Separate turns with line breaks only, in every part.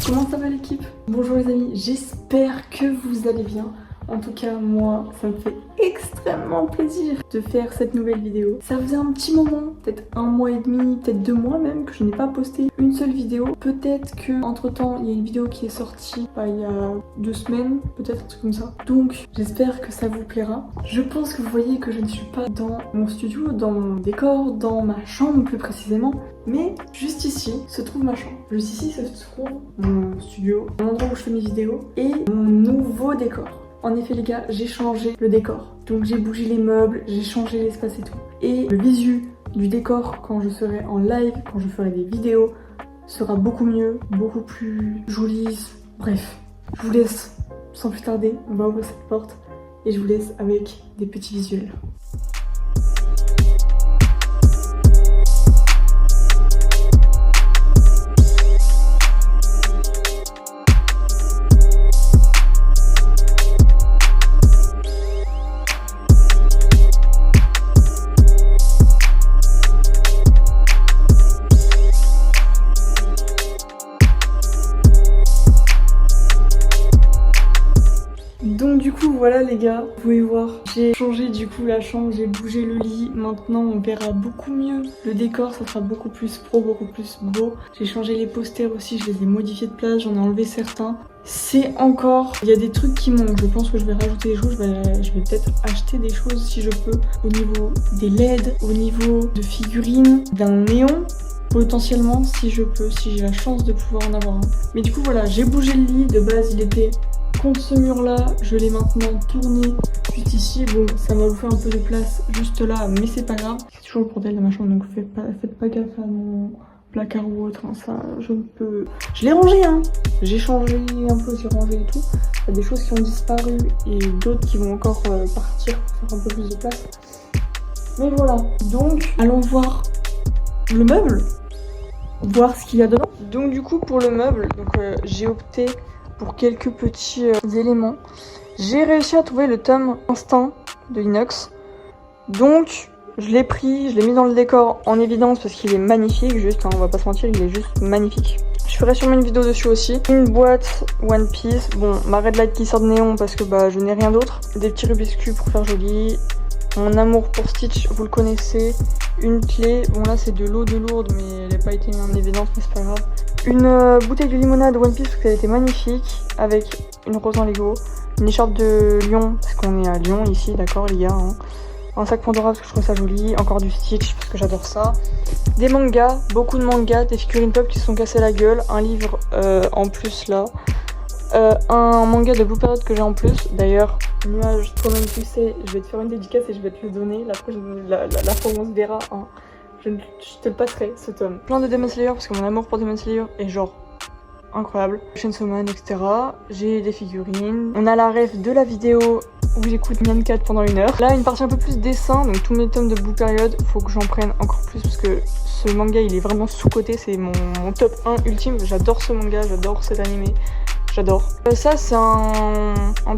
Comment ça va l'équipe? Bonjour les amis, j'espère que vous allez bien. En tout cas moi, ça me fait extrêmement plaisir de faire cette nouvelle vidéo. Ça faisait un petit moment, peut-être 1 mois et demi, peut-être 2 mois même, que je n'ai pas posté une seule vidéo. Peut-être que entre temps il y a une vidéo qui est sortie il y a 2 semaines, peut-être un truc comme ça. Donc j'espère que ça vous plaira. Je pense que vous voyez que je ne suis pas dans mon studio, dans mon décor, dans ma chambre plus précisément. Mais juste ici se trouve ma chambre. Juste ici se trouve mon studio, l'endroit où je fais mes vidéos et mon nouveau décor. En effet les gars, j'ai changé le décor. Donc j'ai bougé les meubles, j'ai changé l'espace et tout. Et le visu du décor quand je serai en live, quand je ferai des vidéos, sera beaucoup mieux, beaucoup plus joli. Bref, je vous laisse sans plus tarder, on va ouvrir cette porte et je vous laisse avec des petits visuels. Donc du coup voilà les gars, vous pouvez voir, j'ai changé du coup la chambre, j'ai bougé le lit, maintenant on verra beaucoup mieux le décor, ça sera beaucoup plus pro, beaucoup plus beau. J'ai changé les posters aussi, je les ai modifiés de place, j'en ai enlevé certains. C'est encore, il y a des trucs qui manquent, je pense que je vais rajouter des choses, je vais peut-être acheter des choses si je peux, au niveau des LED, au niveau de figurines, d'un néon. Potentiellement si je peux, si j'ai la chance de pouvoir en avoir un. Mais du coup voilà, j'ai bougé le lit, de base il était contre ce mur là, je l'ai maintenant tourné juste ici. Bon, ça m'a fait un peu de place juste là, mais c'est pas grave. C'est toujours le bordel de ma chambre, donc faites pas gaffe à mon placard ou autre, hein. Ça, je ne peux... Je l'ai rangé, hein. J'ai changé un peu, j'ai rangé et tout. Il y a des choses qui ont disparu et d'autres qui vont encore partir pour faire un peu plus de place. Mais voilà, donc allons voir le meuble, voir ce qu'il y a dedans. Donc du coup pour le meuble, j'ai opté pour quelques petits éléments. J'ai réussi à trouver le tome Instinct de Inox. Donc je l'ai pris, je l'ai mis dans le décor en évidence parce qu'il est magnifique, juste, hein, on va pas se mentir, il est juste magnifique. Je ferai sûrement une vidéo dessus aussi. Une boîte One Piece, bon, ma red light qui sort de néon parce que je n'ai rien d'autre. Des petits Rubik's Cube pour faire joli. Mon amour pour Stitch, vous le connaissez. Une clé, bon là c'est de l'eau de Lourdes mais elle n'a pas été mise en évidence mais c'est pas grave. Une bouteille de limonade One Piece parce qu'elle était magnifique avec une rose en Lego. Une écharpe de Lyon parce qu'on est à Lyon ici, d'accord les gars, hein. Un sac Pandora parce que je trouve ça joli. Encore du Stitch parce que j'adore ça. Des mangas, beaucoup de mangas, des figurines pop qui se sont cassées la gueule. Un livre en plus là. Un manga de Blue Period que j'ai en plus. D'ailleurs, Nuage, toi-même tu sais, je vais te faire une dédicace et je vais te le donner. La fois où on se verra, hein, je te le passerai ce tome. Plein de Demon Slayer parce que mon amour pour Demon Slayer est genre incroyable. Chainsaw Man, etc. J'ai des figurines. On a la ref de la vidéo où j'écoute Nyan 4 pendant 1 heure. Là, une partie un peu plus dessin, donc tous mes tomes de Blue Period, faut que j'en prenne encore plus parce que ce manga il est vraiment sous-coté, c'est mon top 1 ultime. J'adore ce manga, j'adore cet animé. J'adore. Ça c'est un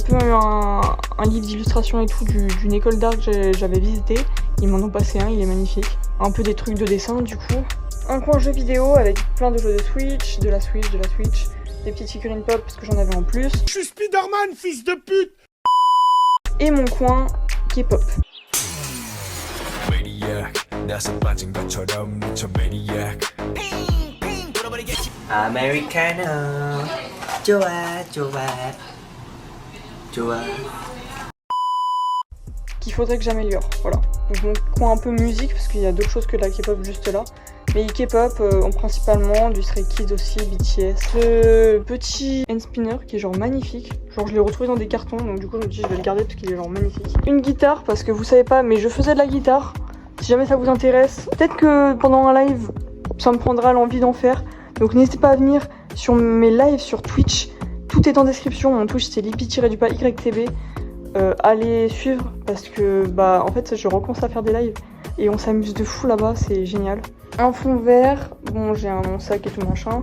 peu un livre d'illustration et tout d'une école d'art que j'avais visité. Ils m'en ont passé un, il est magnifique. Un peu des trucs de dessin du coup. Un coin jeu vidéo avec plein de jeux de Switch, de la Switch, des petites figurines pop parce que j'en avais en plus.
Je suis Spider-Man, fils de pute!
Et mon coin K-pop.
Americano. 좋아.
Qu'il faudrait que j'améliore, voilà. Donc mon coin un peu musique parce qu'il y a d'autres choses que de la K-pop juste là. Mais K-pop ont principalement du Stray Kids aussi, BTS. Ce petit hand spinner qui est genre magnifique. Genre je l'ai retrouvé dans des cartons donc du coup je me dis je vais le garder parce qu'il est genre magnifique. Une guitare parce que vous savez pas mais je faisais de la guitare. Si jamais ça vous intéresse, peut-être que pendant un live ça me prendra l'envie d'en faire. Donc n'hésitez pas à venir sur mes lives sur Twitch. Tout est en description. Mon Twitch c'est lipi-YTB. Allez suivre parce que en fait je recommence à faire des lives et on s'amuse de fou là-bas, c'est génial. Un fond vert, bon j'ai mon sac et tout machin,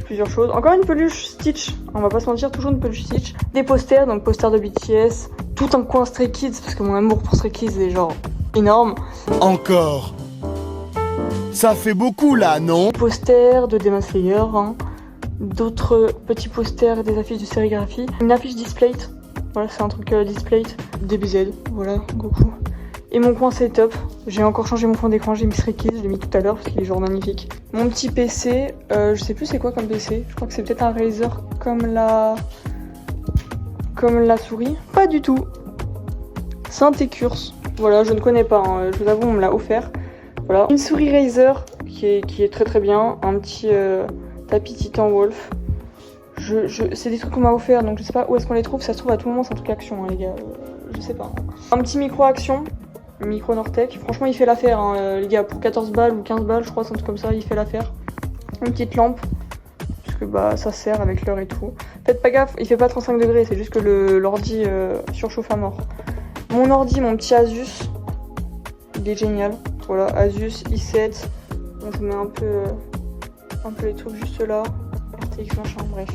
plusieurs choses. Encore une peluche Stitch, on va pas se mentir, toujours une peluche Stitch. Des posters, donc posters de BTS, tout un coin Stray Kids parce que mon amour pour Stray Kids est genre énorme.
Encore. Ça fait beaucoup là, non?
Poster de Demon Slayer, hein. d'autres petits posters, des affiches de sérigraphie. Une affiche Displate, voilà c'est un truc Displate, DBZ, voilà Goku. Et mon coin setup, j'ai encore changé mon fond d'écran, j'ai mis Stray Kids, je l'ai mis tout à l'heure parce qu'il est genre magnifique. Mon petit PC, je sais plus c'est quoi comme PC, je crois que c'est peut-être un Razer comme la souris. Pas du tout. Saint-Écurse, voilà je ne connais pas, hein. Je vous avoue on me l'a offert. Voilà, une souris Razer qui est très très bien, un petit tapis Titan Wolf. C'est des trucs qu'on m'a offert donc je sais pas où est-ce qu'on les trouve, ça se trouve à tout moment c'est un truc action hein, les gars, je sais pas. Un petit micro action. Micro Nortec, franchement il fait l'affaire hein, les gars, pour 14 balles ou 15 balles je crois, c'est un truc comme ça, il fait l'affaire. Une petite lampe, parce que bah ça sert avec l'heure et tout. Faites pas gaffe, il fait pas 35 degrés, c'est juste que l'ordi surchauffe à mort. Mon ordi, mon petit Asus, il est génial. Voilà, Asus i7, donc je mets un peu les trucs juste là, RTX machin, bref.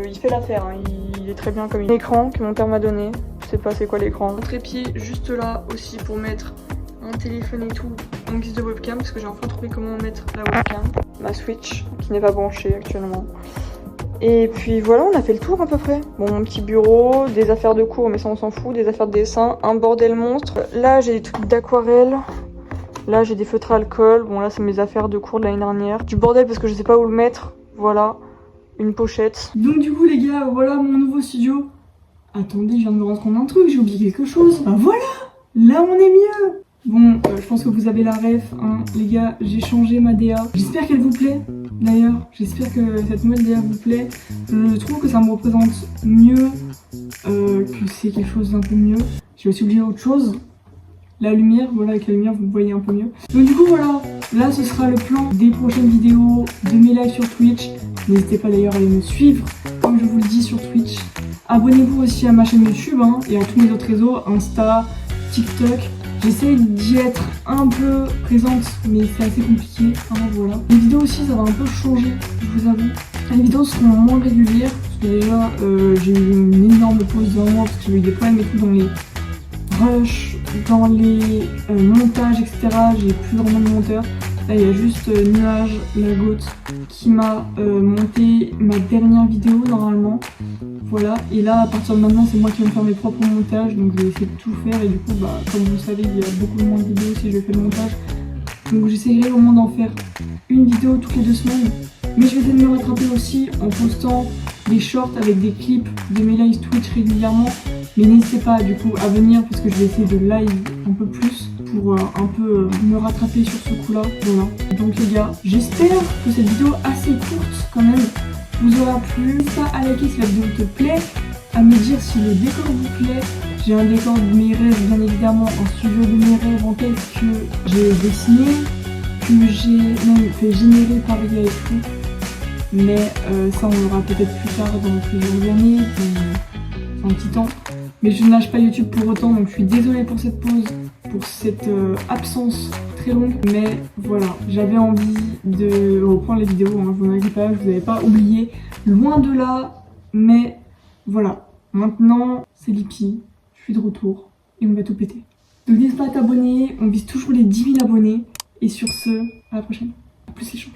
Il fait l'affaire, hein, il est très bien comme il est. L'écran que mon père m'a donné. Je sais pas c'est quoi l'écran. Un trépied juste là aussi pour mettre un téléphone et tout en guise de webcam parce que j'ai enfin trouvé comment mettre la webcam. Ma Switch qui n'est pas branchée actuellement. Et puis voilà, on a fait le tour à peu près. Bon, mon petit bureau, des affaires de cours mais ça on s'en fout, des affaires de dessin, un bordel monstre. Là j'ai des trucs d'aquarelle. Là j'ai des feutres à alcool. Bon là c'est mes affaires de cours de l'année dernière. Du bordel parce que je sais pas où le mettre. Voilà, une pochette. Donc du coup les gars, voilà mon nouveau studio. Attendez, je viens de me rendre compte d'un truc, j'ai oublié quelque chose. Bah voilà, là on est mieux. Bon, je pense que vous avez la ref, hein. Les gars, j'ai changé ma DA. J'espère qu'elle vous plaît, d'ailleurs. J'espère que cette nouvelle DA vous plaît. Je trouve que ça me représente mieux, que c'est quelque chose d'un peu mieux. J'ai aussi oublié autre chose. La lumière, voilà, avec la lumière, vous voyez un peu mieux. Donc du coup, voilà, là ce sera le plan des prochaines vidéos, de mes lives sur Twitch. N'hésitez pas d'ailleurs à aller me suivre, comme je vous le dis sur Twitch. Abonnez-vous aussi à ma chaîne YouTube hein, et à tous mes autres réseaux, Insta, TikTok. J'essaie d'y être un peu présente, mais c'est assez compliqué. Hein, voilà. Les vidéos aussi, ça va un peu changer, je vous avoue. Les vidéos seront moins régulières, parce que déjà, j'ai eu une énorme pause d'un mois, parce que j'ai eu des problèmes et tout dans les rushs, dans les montages, etc. J'ai plus vraiment de monteur. Là, il y a juste Nuage, la goth, qui m'a monté ma dernière vidéo normalement. Voilà, et là, à partir de maintenant, c'est moi qui vais me faire mes propres montages, donc je vais essayer de tout faire. Et du coup, bah, comme vous le savez, il y a beaucoup moins de vidéos si je fais le montage. Donc j'essaierai au moins d'en faire une vidéo toutes les 2 semaines. Mais je vais essayer de me rattraper aussi en postant des shorts avec des clips de mes lives Twitch régulièrement. Mais n'hésitez pas du coup à venir parce que je vais essayer de live un peu plus pour un peu me rattraper sur ce coup là. Voilà. Donc les gars, j'espère que cette vidéo assez courte quand même vous aura plu. N'hésitez pas à liker si la vidéo te plaît, à me dire si le décor vous plaît. J'ai un décor de mes rêves bien évidemment, un studio de mes rêves en tête que j'ai dessiné, que j'ai même fait générer par IA et tout. Mais ça on l'aura peut-être plus tard dans plusieurs années, dans un petit temps. Mais je ne lâche pas YouTube pour autant, donc je suis désolée pour cette pause, pour cette absence très longue. Mais voilà, j'avais envie de reprendre les vidéos, hein, je vous en dis pas, je vous avais pas oublié, loin de là. Mais voilà, maintenant c'est Lippy, je suis de retour et on va tout péter. Donc n'hésite pas à t'abonner, on vise toujours les 10 000 abonnés. Et sur ce, à la prochaine. A plus les gens.